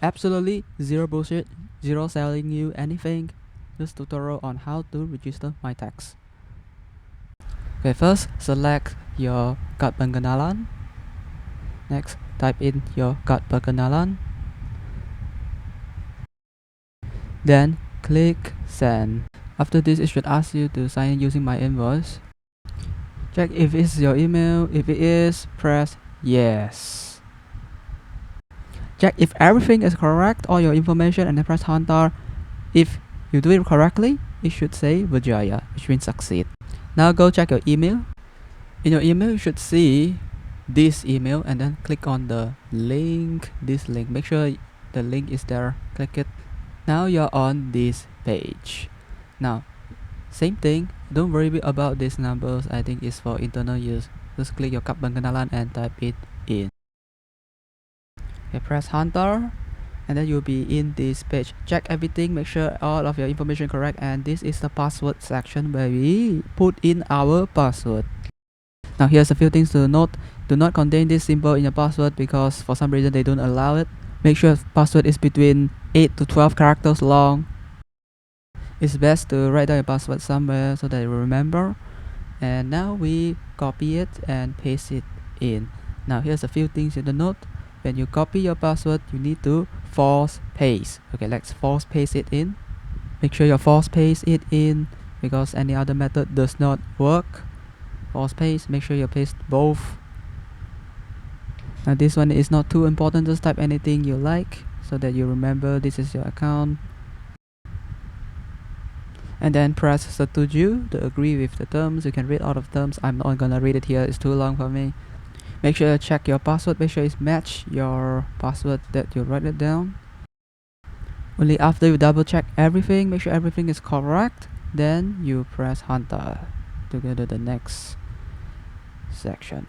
Absolutely zero bullshit, zero selling you anything. Just tutorial on how to register MyTax. Okay, first select your kad pengenalan. Next, type in your kad pengenalan. Then click send. After this, it should ask you to sign in using MyInvoice. Check if it's your email. If it is, press yes. Check if everything is correct, all your information, and then press enter. If you do it correctly, it should say Vijaya, which means succeed. Now go check your email. In your email, you should see this email and then click on the link, this link. Make sure the link is there, click it. Now you're on this page. Now, same thing, don't worry about these numbers, I think it's for internal use. Just click your kad pengenalan and type it in. Okay, press enter and then you'll be in this page. Check everything, make sure all of your information correct, and this is the password section where we put in our password. Now here's a few things to note. Do not contain this symbol in your password because for some reason they don't allow it. Make sure password is between 8 to 12 characters long. It's best to write down your password somewhere so that you remember. And now we copy it and paste it in. Now here's a few things you to note. When you copy your password, you need to force paste. Okay, let's force paste it in. Make sure you force paste it in because any other method does not work. Force paste, make sure you paste both. Now this one is not too important, just type anything you like so that you remember this is your account. And then press setuju to agree with the terms. You can read all of terms. I'm not gonna read it here, it's too long for me. Make sure you check your password, make sure it's match your password that you write it down. Only after you double check everything, make sure everything is correct, then you press enter to go to the next section.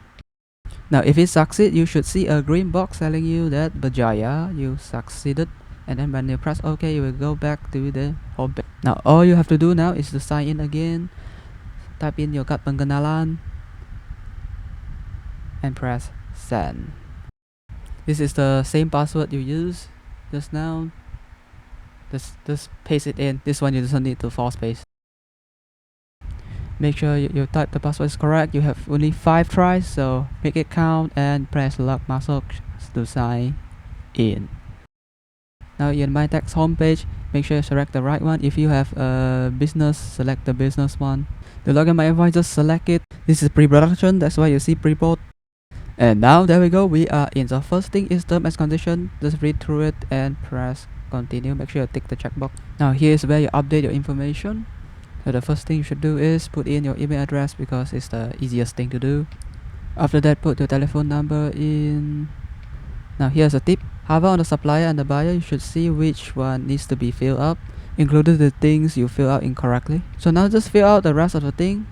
Now if it succeeds, you should see a green box telling you that Vijaya, you succeeded, and then when you press OK, you will go back to the home page. Now all you have to do now is to sign in again. Type in your kad pengenalan and press send. This is the same password you used just now. Just paste it in. This one you don't need to force paste. Make sure you type the password is correct. You have only 5 tries, so make it count and press lock masuk to sign in. Now in MyTax homepage, make sure you select the right one. If you have a business, select the business one. To log in MyInvoice, just select it. This is pre-production, that's why you see pre-prod. And now there we go, we are in. So first thing is term and condition. Just read through it and press continue. Make sure you tick the checkbox. Now here's where you update your information. So the first thing you should do is put in your email address because it's the easiest thing to do. After that, put your telephone number in. Now here's a tip. Hover on the supplier and the buyer, you should see which one needs to be filled up, including the things you fill out incorrectly. So now just fill out the rest of the thing.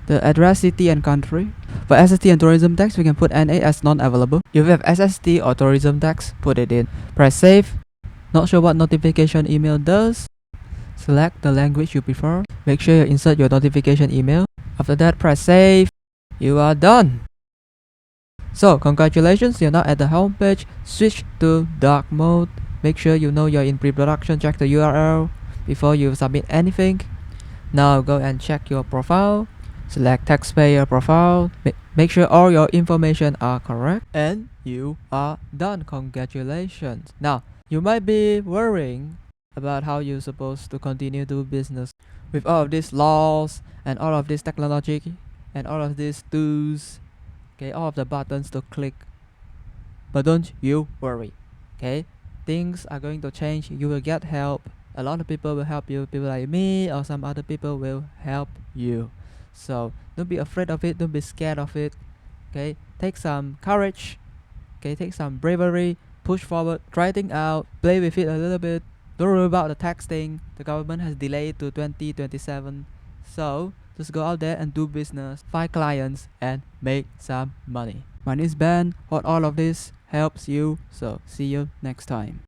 The address, city and country. For SST and tourism tax, we can put NA as non-available. If you have SST or tourism tax, put it in. Press save. Not sure what notification email does? Select the language you prefer. Make sure you insert your notification email. After that, press save. You are done. So congratulations, you're now at the home page. Switch to dark mode. Make sure you know you're in pre-production. Check the URL before you submit anything. Now go and check your profile. Select Taxpayer Profile. Make sure all your information are correct. And you are done. Congratulations. Now, you might be worrying about how you're supposed to continue to do business with all of these laws and all of this technology and all of these tools. Okay, all of the buttons to click. But don't you worry. Okay, things are going to change. You will get help. A lot of people will help you. People like me or some other people will help you. So don't be afraid of it, don't be scared of it. Okay, take some courage. Okay, take some bravery, push forward, try things out, play with it a little bit. Don't worry about the tax thing. The government has delayed to 2027. So just go out there and do business, find clients and make some money. My name is Ben. Hope all of this helps you. So see you next time.